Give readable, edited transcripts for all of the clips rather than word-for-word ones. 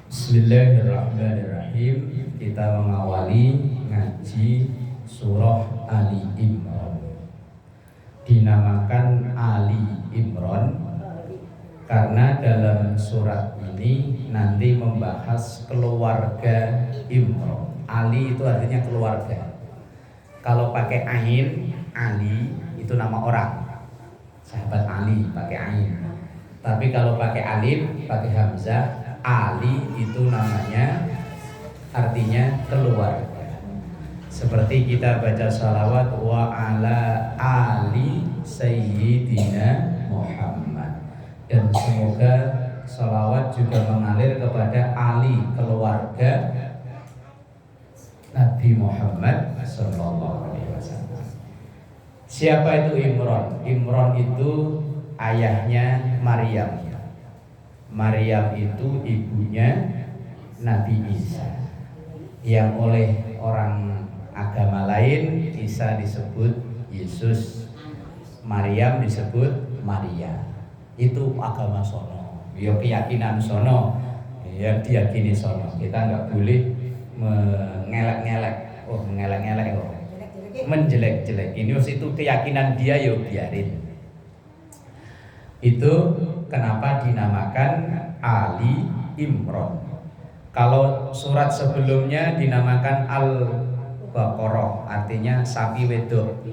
Bismillahirrahmanirrahim. Kita mengawali ngaji surah Ali Imran. Dinamakan Ali Imran karena dalam surat ini nanti membahas keluarga Imran. Ali itu artinya keluarga. Kalau pakai ain, Ali itu nama orang. Sahabat Ali pakai ain. Tapi kalau pakai alif, pakai hamzah, Ali itu namanya artinya keluarga. Seperti kita baca salawat wa ala ali sayyidina Muhammad. Dan semoga salawat juga mengalir kepada Ali, keluarga Nabi Muhammad sallallahu alaihi wasallam. Siapa itu Imran? Imran itu ayahnya Maryam. Maryam itu ibunya Nabi Isa, yang oleh orang agama lain Isa disebut Yesus, Maryam disebut Maria. Itu agama sono, ya keyakinan sono, yang diyakini sono. Kita nggak boleh mengelak-ngelak, menjelek-jelek. Ini itu keyakinan dia, ya biarin. Itu kenapa dinamakan Ali Imran. Kalau surat sebelumnya dinamakan Al-Baqarah, artinya sapi wedok,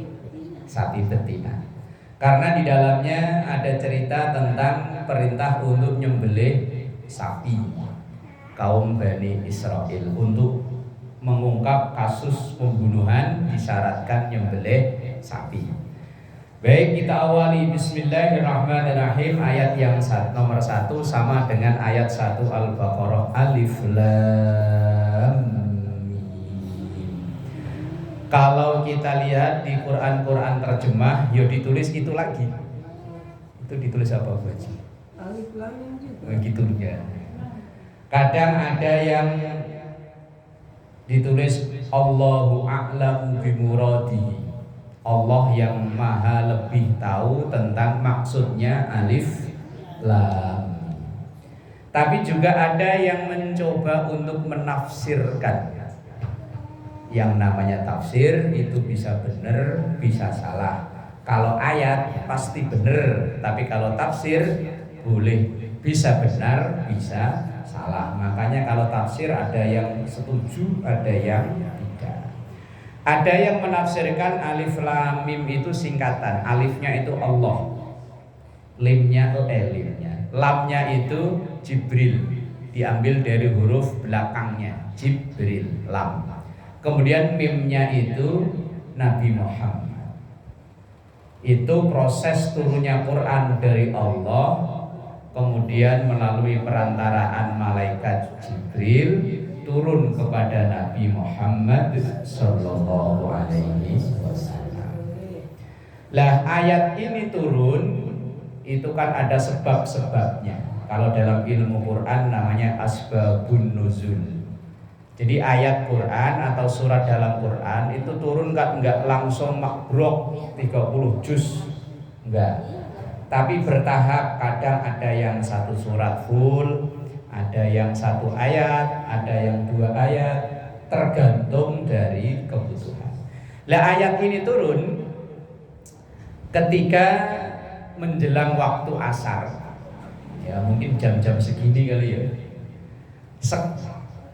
sapi betina. Karena di dalamnya ada cerita tentang perintah untuk nyembelih sapi kaum Bani Israel. Untuk mengungkap kasus pembunuhan disyaratkan nyembelih sapi. Baik, kita awali Bismillahirrahmanirrahim. Ayat yang nomor 1 sama dengan ayat 1 Al-Baqarah. Alif Lam Mim. Kalau kita lihat di Quran terjemah, ya ditulis itu lagi. Itu ditulis apa Bu Haji? Alif Lam Mim juga. Begitu ya. Kadang ada yang ditulis Allahu a'lamu bimuradihi. Allah yang maha lebih tahu tentang maksudnya alif lam. Tapi juga ada yang mencoba untuk menafsirkan. Yang namanya tafsir itu bisa benar, bisa salah. Kalau ayat pasti benar, tapi kalau tafsir boleh bisa benar, bisa salah. Makanya kalau tafsir ada yang setuju, ada yang tidak. Ada yang menafsirkan alif lam mim itu singkatan. Alifnya itu Allah, limnya lamnya itu Jibril, diambil dari huruf belakangnya Jibril, lam. Kemudian mimnya itu Nabi Muhammad. Itu proses turunnya Quran dari Allah, kemudian melalui perantaraan malaikat Jibril turun kepada Nabi Muhammad sallallahu alaihi wasallam. Lah ayat ini turun itu kan ada sebab-sebabnya. Kalau dalam ilmu Quran namanya asbabun nuzul. Jadi ayat Quran atau surat dalam Quran itu turun enggak langsung makbrok 30 juz. Enggak. Tapi bertahap, kadang ada yang satu surat full, ada yang satu ayat, ada yang 2 ayat, tergantung dari kebutuhan. Lah ayat ini turun ketika menjelang waktu asar. Ya mungkin jam-jam segini kali ya.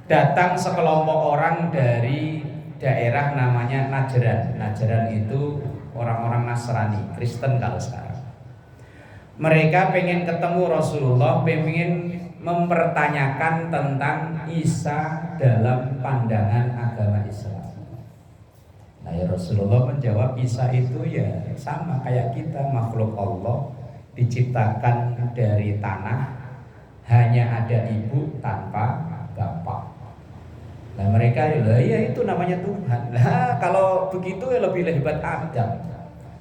Datang sekelompok orang dari daerah namanya Najran. Najran itu orang-orang Nasrani, Kristen kalau sekarang. Mereka pengen ketemu Rasulullah, pengen mempertanyakan tentang Isa dalam pandangan agama Islam. Nah ya Rasulullah menjawab, Isa itu ya sama kayak kita, makhluk Allah, diciptakan dari tanah, hanya ada ibu tanpa bapak. Nah mereka ya itu namanya Tuhan. Nah kalau begitu ya lebih hebat Adam.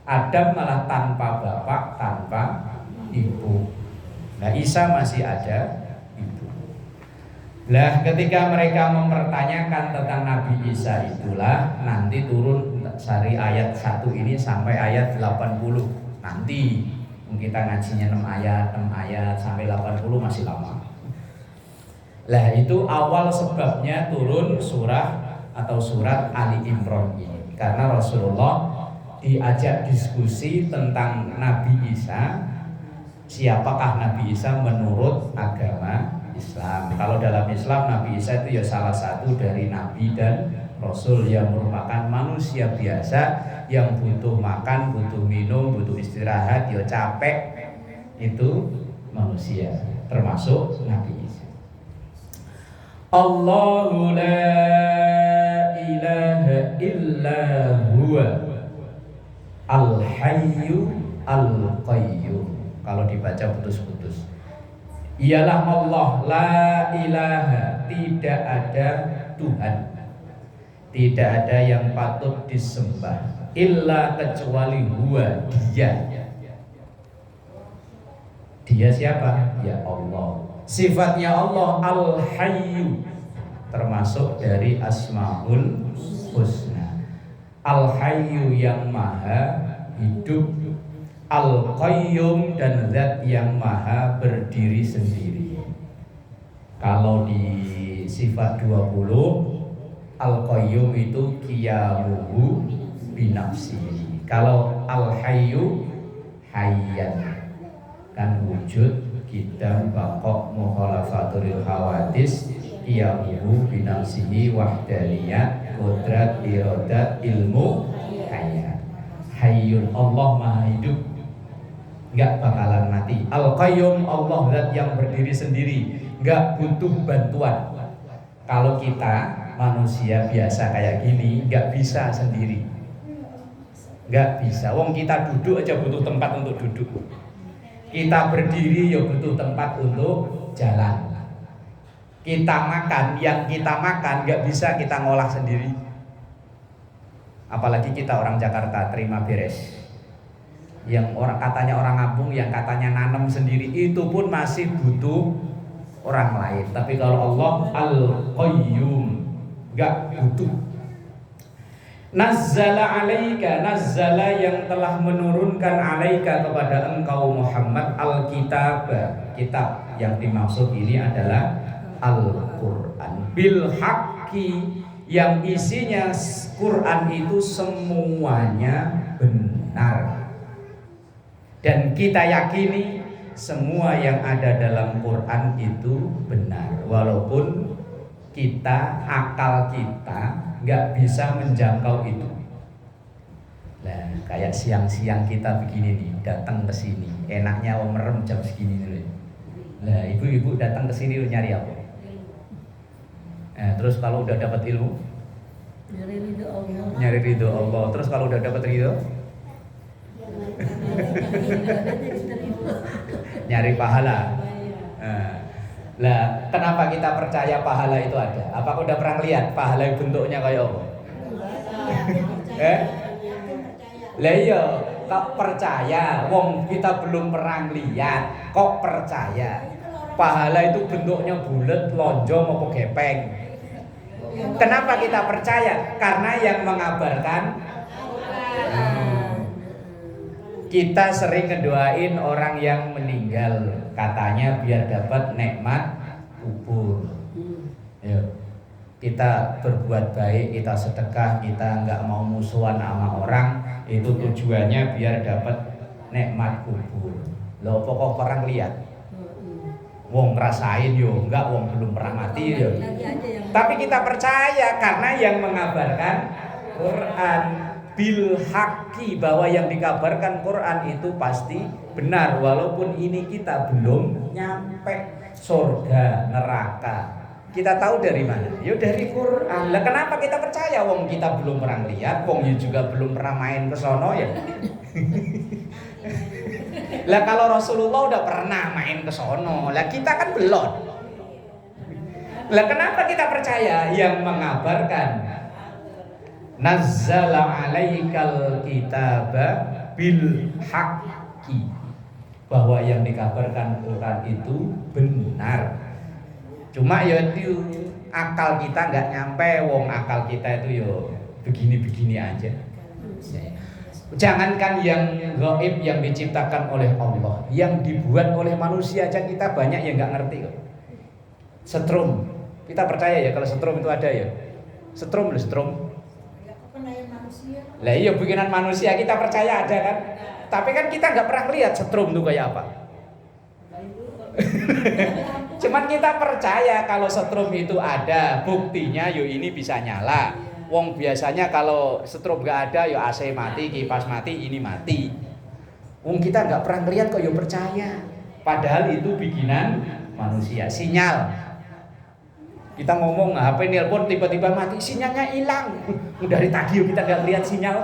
Adam malah tanpa bapak, tanpa ibu. Nah Isa masih ada. Lah ketika mereka mempertanyakan tentang Nabi Isa itulah nanti turun dari ayat 1 ini sampai ayat 80. Nanti kita ngajinya 6 ayat sampai 80 masih lama. Lah itu awal sebabnya turun surah atau surat Ali Imran ini. Karena Rasulullah diajak diskusi tentang Nabi Isa, siapakah Nabi Isa menurut agama Islam. Kalau dalam Islam Nabi Isa itu ya salah satu dari nabi dan rasul yang merupakan manusia biasa yang butuh makan, butuh minum, butuh istirahat, ya capek, itu manusia, termasuk Nabi Isa. Allahu la ilaha illa huwa al-hayyu al-qayyum. Kalau dibaca putus-putus, ialah Allah, la ilaha, tidak ada Tuhan, tidak ada yang patut disembah, illa kecuali huwa, dia siapa? Ya Allah. Sifatnya Allah Al-Hayyu, termasuk dari Asmaul Husna. Al-Hayyu yang maha hidup, Al-Qayyum dan zat yang maha berdiri sendiri. Kalau di sifat 20, Al-Qayyum itu qiyamuhu binafsihi. Kalau Al-Hayyu hayyan, kan wujud, kita bakok mukhalafatul hawadis, qiyamuhu binafsihi, wahdaniyat, qudrat, iradat, ilmu, hayat. Hayyun, Allah maha hidup, nggak bakalan mati. Al-Qayyum, Allah zat yang berdiri sendiri, nggak butuh bantuan. Kalau kita manusia biasa kayak gini nggak bisa sendiri, nggak bisa. Wong kita duduk aja butuh tempat untuk duduk, kita berdiri ya butuh tempat untuk jalan. Kita makan, yang kita makan nggak bisa kita ngolah sendiri. Apalagi kita orang Jakarta, terima beres. Yang katanya orang kampung, yang katanya nanam sendiri, itu pun masih butuh orang lain. Tapi kalau Allah Al-Qayyum, nggak butuh. Nazzala alaika, nazzala yang telah menurunkan alaika kepada engkau Muhammad al-kitab, kitab yang dimaksud ini adalah Al-Quran, bil haqqi, yang isinya Quran itu semuanya benar. Dan kita yakini semua yang ada dalam Quran itu benar, walaupun kita, akal kita nggak bisa menjangkau itu. Nah, kayak siang-siang kita begini nih, datang ke sini, enaknya merem jam segini nih. Nah, ibu-ibu datang ke sini nyari apa? Nah, terus kalau udah dapat ilmu, nyari ridho Allah. Nyari ridho Allah. Terus kalau udah dapat ridho, nyari pahala. Lah, kenapa kita percaya pahala itu ada? Apa udah pernah lihat pahala yang bentuknya kayak apa? Lah iya, kok percaya? Wong kita belum pernah lihat, kok percaya? Pahala itu bentuknya bulat, lonjong apa gepeng? Kenapa kita percaya? Karena yang mengabarkan. Kita sering ngedoain orang yang meninggal, katanya biar dapat nikmat kubur. Yuk, kita berbuat baik, kita sedekah, kita nggak mau musuhan sama orang, itu tujuannya biar dapat nikmat kubur. Lo pokok orang lihat, wong ngerasain yo, enggak, wong belum pernah mati yo. Tapi kita percaya karena yang mengabarkan Quran bil haqqi, bahwa yang dikabarkan Quran itu pasti benar, walaupun ini kita belum nyampe surga neraka. Kita tahu dari mana? Ya dari Quran. Lah kenapa kita percaya? Wong kita belum pernah lihat, wong juga belum pernah main ke sono ya. Lah kalau Rasulullah udah pernah main ke sono, lah kita kan belum. Lah kenapa kita percaya? Yang mengabarkan nazzala alaikal kitaba bil haqqi, bahwa yang dikabarkan Quran itu benar. Cuma ya itu akal kita nggak nyampe, wong akal kita itu yo begini-begini aja. Jangankan yang gaib yang diciptakan oleh Allah, yang dibuat oleh manusia aja kita banyak yang nggak ngerti kok. Setrum. Kita percaya ya kalau setrum itu ada ya. Setrum loh, setrum. Lah iya bikinan manusia, kita percaya ada kan. Tapi kan kita nggak pernah lihat setrum itu kayak apa. Cuman kita percaya kalau setrum itu ada, buktinya yo ini bisa nyala. Wong biasanya kalau setrum nggak ada yo AC mati, kipas mati, ini mati. Wong kita nggak pernah lihat kok yo percaya. Padahal itu bikinan manusia, sinyal. Kita ngomong HP nelpon tiba-tiba mati, sinyalnya hilang. Dari tadi kita nggak lihat sinyal.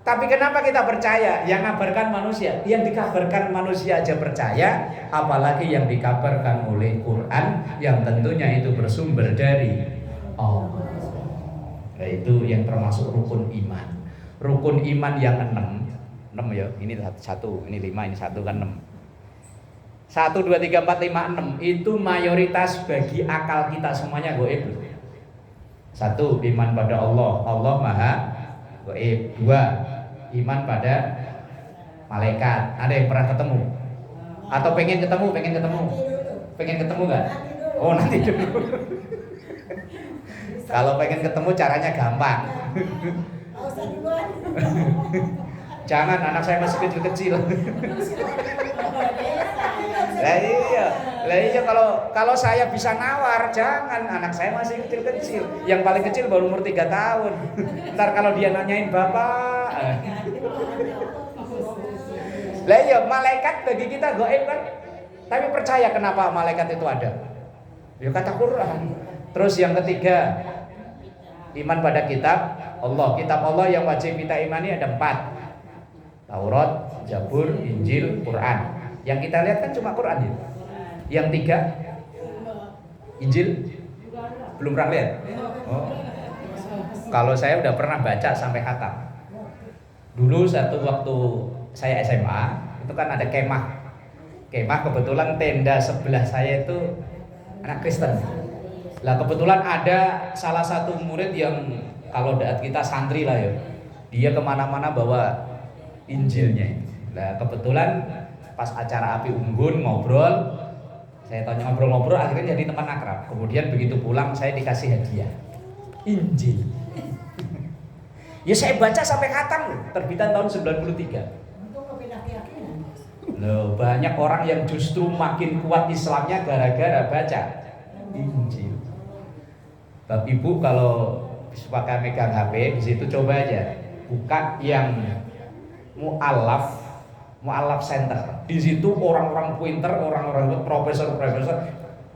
Tapi kenapa kita percaya? Yang ngabarkan manusia, yang dikabarkan manusia aja percaya, apalagi yang dikabarkan oleh Quran, yang tentunya itu bersumber dari Allah. Nah, itu yang termasuk rukun iman. Rukun iman yang 6 ya. Ini 1, ini 5, ini 1 kan 6. 1, 2, 3, 4, 5, 6 itu mayoritas bagi akal kita semuanya gaib. 1, iman pada Allah, Allah Maha gaib. 2, iman pada malaikat. Ada yang pernah ketemu? Atau pengen ketemu? Pengen ketemu nggak? Oh nanti dulu. Kalau pengen ketemu caranya gampang. Jangan, anak saya masih kecil-kecil. Lah iya kalau saya bisa nawar, jangan, anak saya masih kecil-kecil. Yang paling kecil baru umur 3 tahun. Ntar kalau dia nanyain bapak. Lah iya, malaikat bagi kita gaib kan. Tapi percaya kenapa malaikat itu ada? Ya kata Quran. Terus yang ketiga, iman pada kitab Allah. Kitab Allah yang wajib kita imani ada 4. Taurat, Zabur, Injil, Quran. Yang kita lihat kan cuma Quran ya. Yang 3 Injil belum pernah lihat. Oh. Kalau saya udah pernah baca sampai khatam. Dulu satu waktu saya SMA itu kan ada kemah. Kemah kebetulan tenda sebelah saya itu anak Kristen. Lah kebetulan ada salah satu murid yang kalau kita santri lah ya. Dia kemana-mana bawa Injilnya. Lah kebetulan pas acara api unggun ngobrol, saya tanya ngobrol-ngobrol akhirnya jadi teman akrab. Kemudian begitu pulang saya dikasih hadiah Injil. Ya saya baca sampai khatam loh, terbitan tahun 93. Loh, banyak orang yang justru makin kuat Islamnya gara-gara baca Injil. Bapak Ibu kalau suka megang HP, di situ coba aja buka yang mu'alaf center. Di situ orang-orang pinter, orang-orang profesor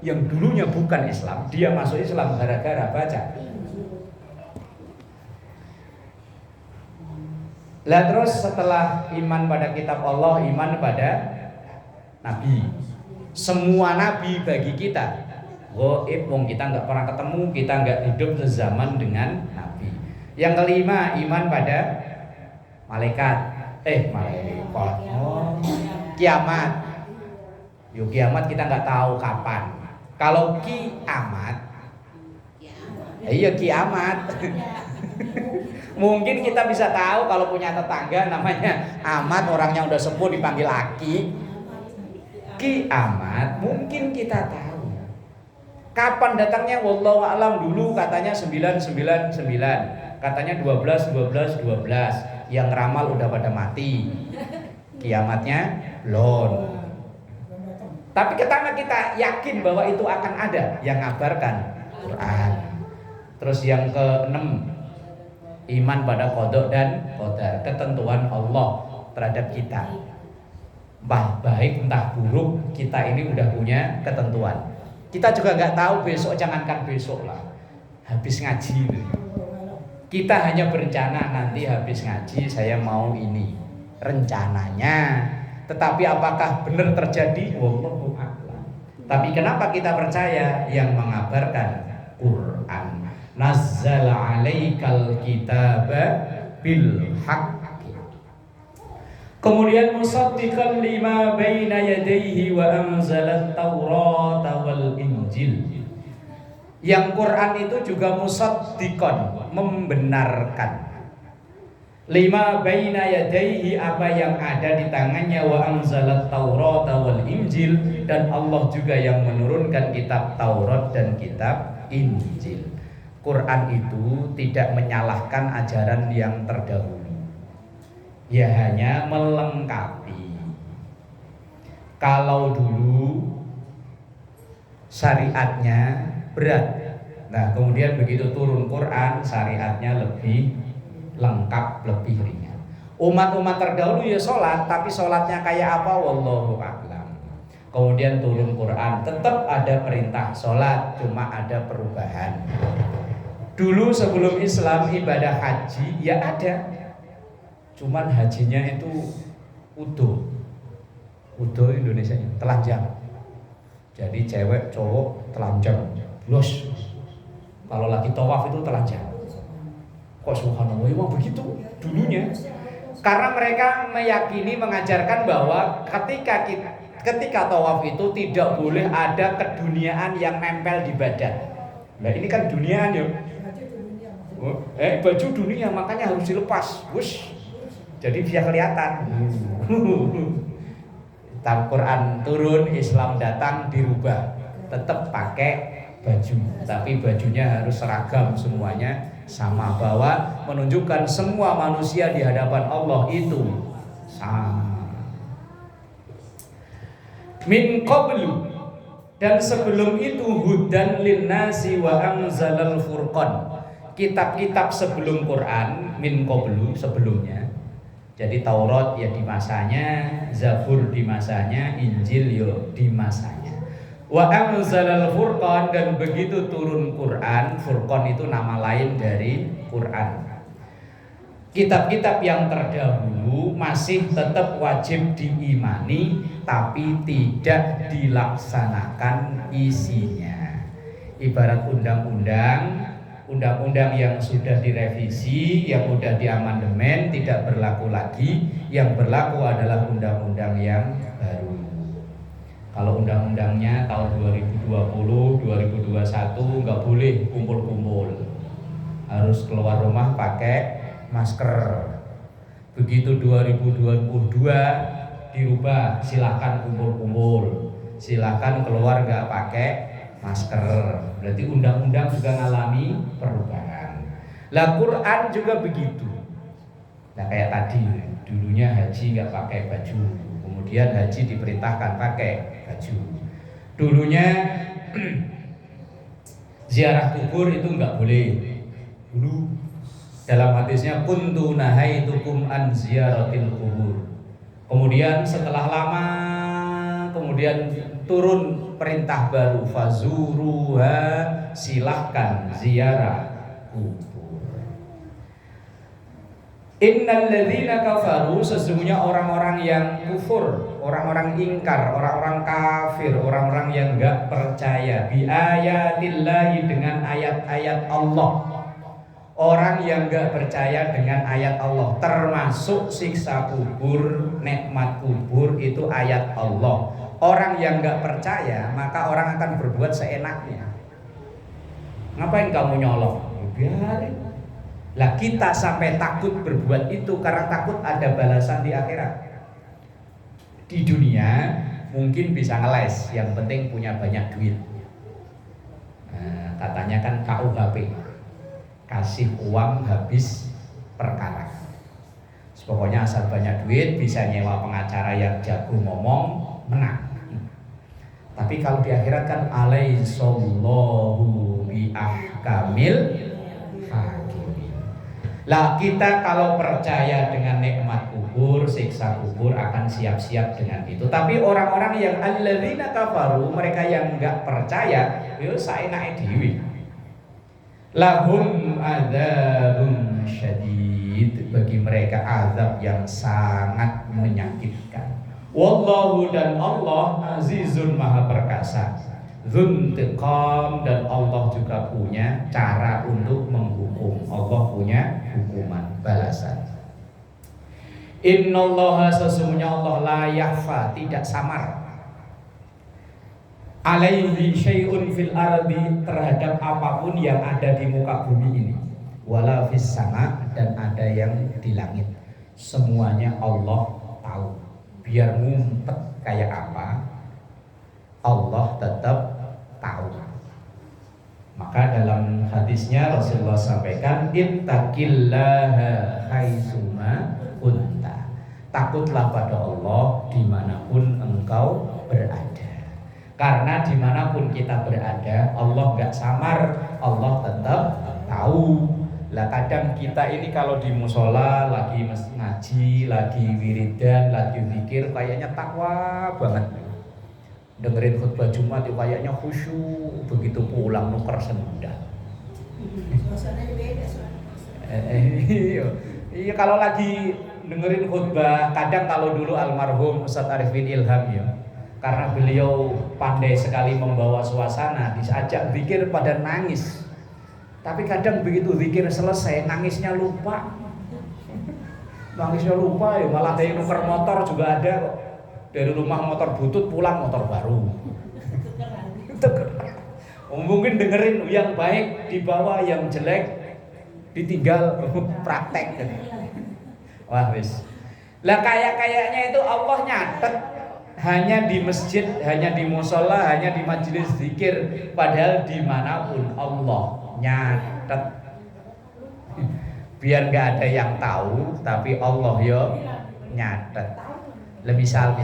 yang dulunya bukan Islam, dia masuk Islam gara-gara baca. Lah terus setelah iman pada kitab Allah, iman pada nabi. Semua nabi bagi kita gaib, wong kita nggak pernah ketemu, kita nggak hidup sezaman dengan nabi. Yang kelima, iman pada malaikat. Kiamat. Yuk kiamat kita nggak tahu kapan. Kalau kiamat, iya kiamat. Mungkin kita bisa tahu kalau punya tetangga namanya Ahmad, orangnya udah sepuh dipanggil Aki. Kiamat mungkin kita tahu. Kapan datangnya wallahu a'lam. Dulu katanya 999, katanya 12. Yang ramal udah pada mati. Kiamatnya belum. Tapi karena kita yakin bahwa itu akan ada, yang ngabarkan Quran. Terus yang ke-6, iman pada qada dan qadar, ketentuan Allah terhadap kita. Baik entah buruk, kita ini udah punya ketentuan. Kita juga nggak tahu besok, jangankan besok lah, habis ngaji. Kita hanya berencana nanti habis ngaji saya mau ini, rencananya. Tetapi apakah benar terjadi? Wallahu a'lam. Tapi kenapa kita percaya? Yang mengabarkan Quran. Nazzala 'alaikal kitaba bil haqqi. Kemudian musaddiqan lima baina yadayhi wa anzalat Taurata wal Injil. Yang Quran itu juga musaddiqan, membenarkan. lima baina yadayhi, apa yang ada di tangannya, wa anzalat Taurata wal Injil, dan Allah juga yang menurunkan kitab Taurat dan kitab Injil. Quran itu tidak menyalahkan ajaran yang terdahulu, ya hanya melengkapi. Kalau dulu syariatnya berat, nah kemudian begitu turun Quran syariatnya lebih lengkap, lebih ringan. Umat-umat terdahulu ya sholat, tapi sholatnya kayak apa wallahu a'lam. Kemudian turun Quran, tetap ada perintah sholat, cuma ada perubahan. Dulu sebelum Islam ibadah haji ya ada, cuman hajinya itu udo Indonesia telanjang. Jadi cewek cowok telanjang, los. Kalau lagi tawaf itu telanjang. Kok subhanallah, emang begitu dulunya? Karena mereka meyakini, mengajarkan bahwa ketika tawaf itu tidak boleh ada keduniaan yang nempel di badan. Nah ini kan duniaan ya. Baju dunia makanya harus dilepas, wush. Jadi bisa kelihatan. Quran turun, Islam datang, dirubah, tetap pakai baju, tapi bajunya harus seragam, semuanya sama, bahwa menunjukkan semua manusia di hadapan Allah itu sama. Min qablu, dan sebelum itu hudan linnasi wa anzalal furqan. Kitab-kitab sebelum Quran, min qablu, sebelumnya. Jadi Taurat ya di masanya, Zabur di masanya, Injil ya di masanya. Wa anzalal furqan, dan begitu turun Quran, Furqan itu nama lain dari Quran. Kitab-kitab yang terdahulu masih tetap wajib diimani, tapi tidak dilaksanakan isinya. Ibarat undang-undang yang sudah direvisi, yang sudah diamandemen tidak berlaku lagi, yang berlaku adalah undang-undang yang baru. Kalau undang-undangnya tahun 2020, 2021 nggak boleh kumpul-kumpul, harus keluar rumah pakai masker. Begitu 2022 dirubah, silakan kumpul-kumpul, silakan keluar nggak pakai masker. Berarti undang-undang juga ngalami perubahan. Lah Quran juga begitu. Nah kayak tadi, dulunya haji nggak pakai baju, kemudian haji diperintahkan pakai baju. Dulunya ziarah kubur itu nggak boleh. Dulu dalam hadisnya kuntu nahaitukum an ziyaratil kubur. Kemudian setelah lama, kemudian turun perintah baru, fazuruha, silahkan ziarah kubur. Innal ladzina kafaru, sesungguhnya orang-orang yang kufur, orang-orang ingkar, orang-orang kafir, orang-orang yang enggak percaya bi ayatillahi, dengan ayat-ayat Allah. Orang yang enggak percaya dengan ayat Allah, termasuk siksa kubur, nikmat kubur, itu ayat Allah. Orang yang enggak percaya, maka orang akan berbuat seenaknya. Ngapain kamu nyolong? Biarin. Lah kita sampai takut berbuat itu karena takut ada balasan di akhirat. Di dunia mungkin bisa ngeles, yang penting punya banyak duit. Nah, katanya kan KUHP, kasih uang habis perkara. Pokoknya asal banyak duit, bisa nyewa pengacara yang jago ngomong, menang. Tapi kalau di akhirat kan alaihissallahu bi ahkamil hakimin. Lah kita kalau percaya dengan nikmat kubur, siksa kubur, akan siap-siap dengan itu. Tapi orang-orang yang alladzina kafaru, mereka yang enggak percaya, yo saenake dhewe. Lahum adzabun syadid, bagi mereka azab yang sangat menyakitkan. Wallahu, dan Allah azizun maha perkasa, dzuntiqam, dan Allah juga punya cara untuk menghukum. Allah punya hukuman, balasan. Innallaha, sesungguhnya Allah la yakhfa, tidak samar, alaihi syai'un fil ardi, terhadap apapun yang ada di muka bumi ini. wala fis sama, dan ada yang di langit. Semuanya Allah tahu. Biar ngumpet kayak apa, Allah tetap tahu. Maka dalam hadisnya Rasulullah sampaikan, ittaqillaha haitsuma kunta. Takutlah pada Allah dimanapun engkau berada. Karena dimanapun kita berada, Allah gak samar, Allah tetap tahu. Lah kadang kita ini kalau di musola lagi ngaji, lagi wiridan, lagi zikir, kayaknya takwa banget. Dengerin khutbah Jumat itu kayaknya khusyuk, begitu pulang nuker sendal. Suasananya beda Iya, kalau lagi dengerin khutbah, kadang kalau dulu almarhum Ustadz Arifin Ilham ya, karena beliau pandai sekali membawa suasana, diajak zikir pada nangis. Tapi kadang begitu zikir selesai, nangisnya lupa. Nangisnya lupa ya, malah dari nuker motor juga ada kok. Dari rumah motor butut pulang motor baru. Mungkin dengerin yang baik dibawa, yang jelek ditinggal praktek. Wah wis. Lah kayaknya itu Allah nyatet hanya di masjid, hanya di musola, hanya di majelis zikir, padahal dimanapun Allah nyatet. Biar nggak ada yang tahu, tapi Allah yo nyatet. Misal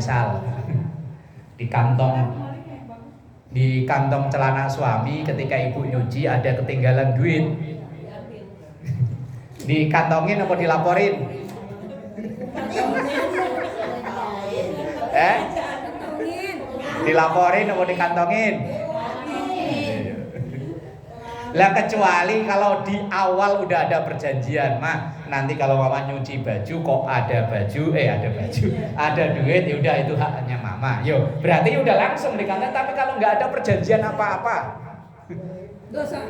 di kantong celana suami ketika ibu nyuci ada ketinggalan duit, dikantongin apa dilaporin? Dilaporin apa dikantongin? Lah kecuali kalau di awal udah ada perjanjian, mah nanti kalau mama nyuci baju kok ada duit, ya udah itu haknya mama. Yo, berarti udah langsung dikantong. Tapi kalau nggak ada perjanjian apa-apa, dosa.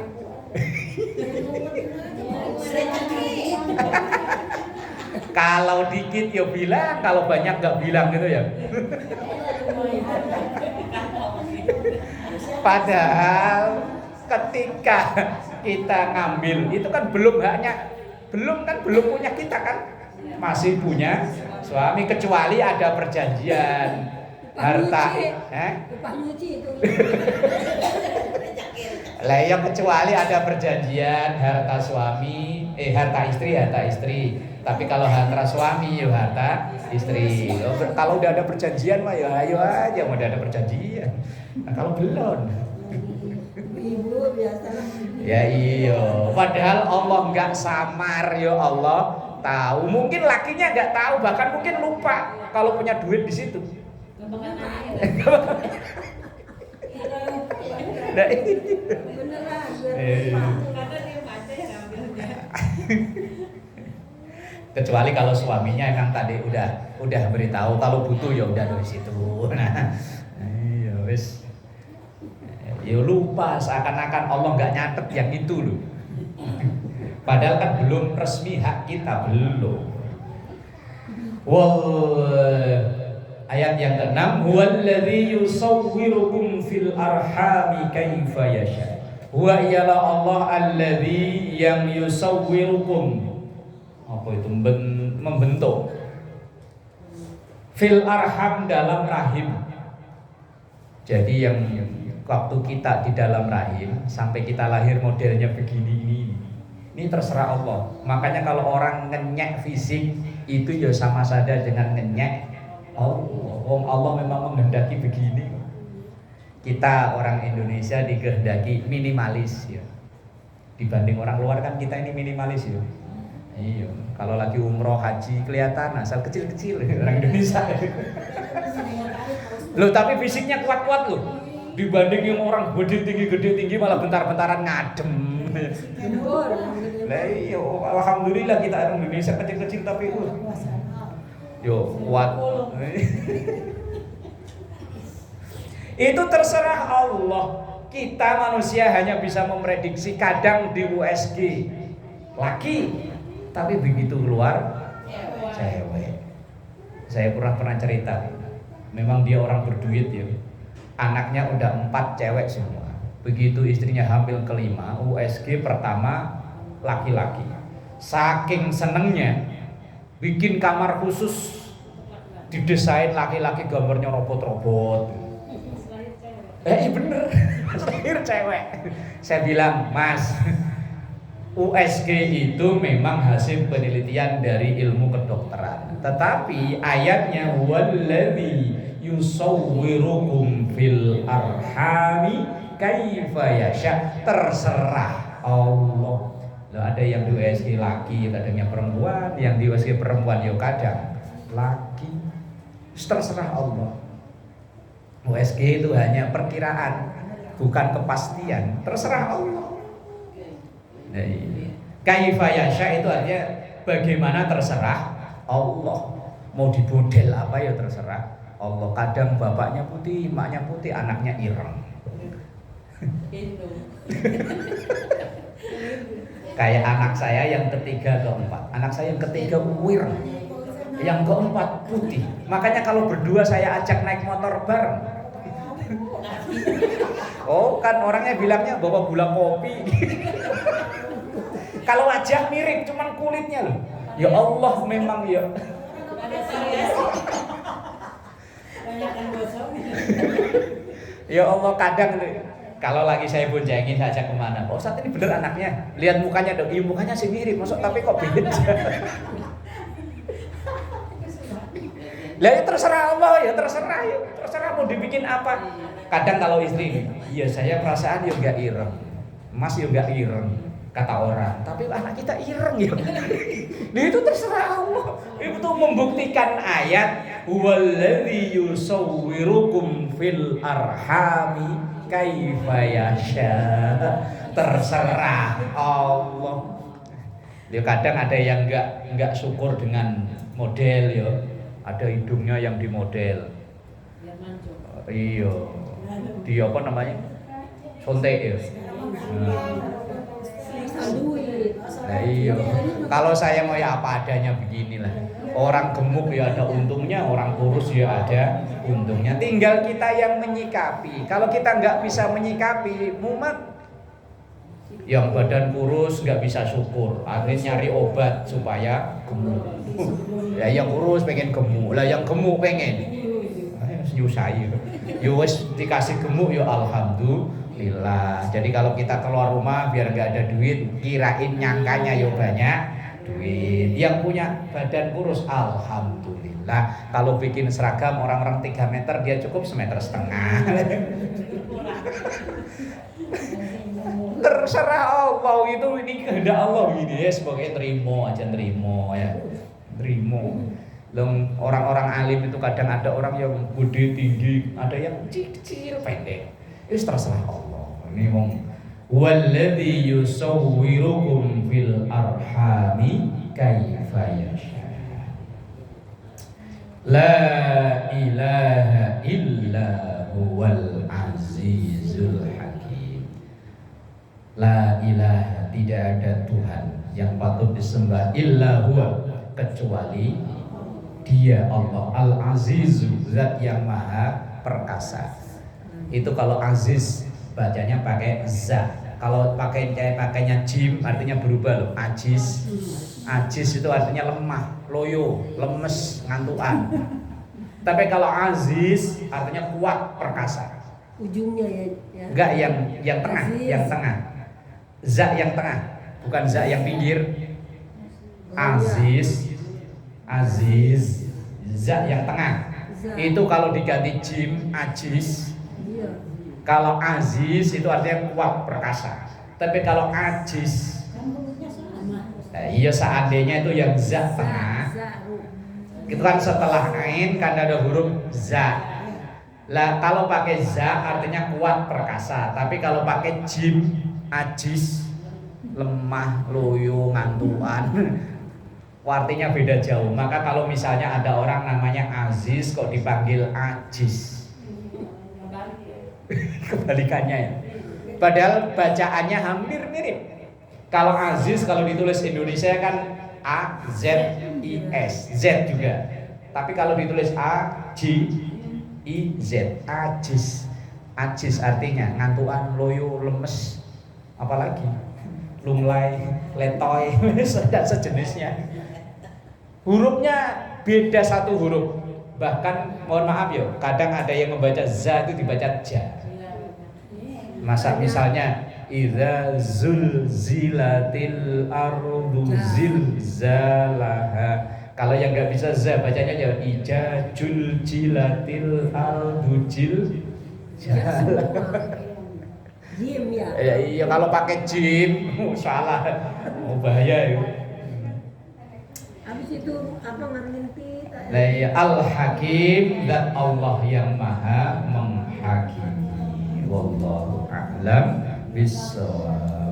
Kalau dikit yo bilang, kalau banyak nggak bilang gitu ya. Padahal ketika kita ngambil itu kan belum punya kita kan, masih punya suami, kecuali ada perjanjian harta lah ya, kecuali ada perjanjian harta suami harta istri. Tapi kalau harta suami ya harta istri. Kalau udah ada perjanjian mah ya ayo aja, mau ada perjanjian. Nah, kalau belum Ibu biasa. ya iya, padahal Allah nggak samar ya, Allah tahu. Mungkin lakinya nggak tahu, bahkan mungkin lupa kalau punya duit di situ. Kecuali kalau suaminya emang tadi udah beritahu kalau butuh ya udah dari situ. Nah, iya wis. Ya lupa, seakan-akan Allah nggak nyatet yang itu loh. Padahal kan belum resmi hak kita, belum. Ayat yang ke-6, huwallazi yusawwirukum fil arhami kaifa yasha. Huwa ialah Allah allazi yang yusawwirukum. Apa itu? Membentuk. Fil arham, dalam rahim. Jadi yang waktu kita di dalam rahim sampai kita lahir modelnya begini ini terserah Allah. Makanya kalau orang ngenyek fisik itu ya sama saja dengan ngenyek Allah. Allah memang menghendaki begini. Kita orang Indonesia dikehendaki minimalis ya. Dibanding orang luar kan kita ini minimalis ya. Iya, kalau lagi umroh haji kelihatan asal kecil-kecil orang Indonesia. Loh tapi fisiknya kuat-kuat loh. Dibanding yang orang gede tinggi malah bentar-bentaran ngadem. Lah iya, alhamdulillah kita orang Indonesia kecil-kecil tapi yo kuat. Itu terserah Allah. Kita manusia hanya bisa memprediksi, kadang di USG laki, tapi begitu keluar cewek. Saya pernah cerita, memang dia orang berduit ya. Anaknya udah 4 cewek semua. Begitu istrinya hamil kelima, USG pertama laki-laki. Saking senengnya bikin kamar khusus didesain laki-laki, gambarnya robot-robot. Iya bener, lahir cewek. Saya bilang, Mas, USG itu memang hasil penelitian dari ilmu kedokteran. Tetapi ayatnya walladzi yusawwirukum fil arhami kaifa yasha, terserah Allah. Loh, ada yang di USG laki, kadangnya perempuan, yang di USG perempuan ya kadang laki. Terserah Allah. USG itu hanya perkiraan, bukan kepastian. Terserah Allah. Nah, kaifa yasha itu artinya bagaimana terserah Allah. Mau dibodel apa ya terserah Allah. Kadang bapaknya putih, emaknya putih, anaknya ireng. Kayak anak saya yang ketiga keempat. Anak saya yang ketiga ireng, yang keempat putih. Makanya kalau berdua saya ajak naik motor bareng. Oh kan orangnya bilangnya bawa gula kopi. Kalau wajah mirip, cuman kulitnya loh. Ya Allah memang ya. Ya Allah kadang kalau lagi saya boncengin saya ajak kemana, Pak Ustadz ini bener anaknya, lihat mukanya dong, iya mukanya sih mirip, masuk tapi kok beda. Lah ya terserah Allah ya terserah mau dibikin apa. Kadang kalau istri, iya saya perasaan ya enggak ireng, Mas ya enggak ireng, kata orang, tapi anak kita ireng ya. Nah itu terserah Allah. Itu membuktikan ayat walladzi yusawwirukum fil arhami kaifa yasha, terserah Allah. Ya kadang ada yang enggak syukur dengan model ya. Ada hidungnya yang dimodel. Iya. Di apa namanya? Sontek ya. Nah, iya. Kalau saya mau ya apa adanya beginilah. Orang gemuk ya ada untungnya, orang kurus ya ada untungnya. Tinggal kita yang menyikapi. Kalau kita nggak bisa menyikapi, mumet. Yang badan kurus nggak bisa syukur, akhirnya nyari obat supaya gemuk. Ya yang kurus pengen gemuk, lah yang gemuk pengen nyusai. Yo wis dikasih gemuk ya alhamdulillah. Jadi kalau kita keluar rumah biar nggak ada duit, kirain nyangkanya yo banyak duit. Yang punya badan kurus alhamdulillah. Kalau bikin seragam orang-orang 3 meter dia cukup 1,5 meter. Terserah Allah itu, ini kehendak Allah begini ya, sebagai terima aja, terima ya, terima. Orang-orang alim itu kadang ada orang yang gede tinggi, ada yang kecil pendek. Itu terserah Allah. Ini wong walladzi yusawwirukum fil arhami kaifa yasha. La ilaha illa huwal azizul hakim. La ilaha, tidak ada Tuhan yang patut disembah illa huwa, kecuali Dia Allah Al-Azizu, zat yang maha perkasa. Itu kalau aziz bacanya pakai za. Kalau pakainya jim artinya berubah loh, ajiz. Ajiz itu artinya lemah, loyo, lemes, ngantuan. Tapi kalau aziz artinya kuat, perkasa. Ujungnya ya. Enggak yang tengah, aziz. Yang tengah. Za yang tengah, bukan za yang pinggir. Aziz, aziz, za yang tengah. Itu kalau diganti jim, ajiz. Kalau aziz itu artinya kuat, perkasa. Tapi kalau ajiz, iya seandainya itu yang za tengah. Itu kan setelah ain kan ada huruf za. Lah kalau pakai za artinya kuat, perkasa. Tapi kalau pakai jim, ajiz, lemah, loyo, ngantuan. Artinya beda jauh. Maka kalau misalnya ada orang namanya Aziz kok dipanggil ajiz, kebalikannya ya. Padahal bacaannya hampir mirip. Kalau Aziz kalau ditulis Indonesia kan A Z I S, Z juga. Tapi kalau ditulis A J I Z, ajiz. Ajiz artinya ngantuan, loyo, lemes. Apalagi lunglai, letoy, dan sejenisnya. Hurufnya beda satu huruf. Bahkan mohon maaf ya, kadang ada yang membaca za itu dibaca ja. Masa misalnya idza zulzilatil ardu zilzalaha. Kalau yang nggak bisa za bacanya ya ija juljilatil ardu Jim ya. Iya kalau pakai jim salah. Oh bahaya itu. Habis itu apa ngerti? Nah, ya, Al-Hakim dan Allah yang maha menghakimi. Wallahu a'lam bishawab.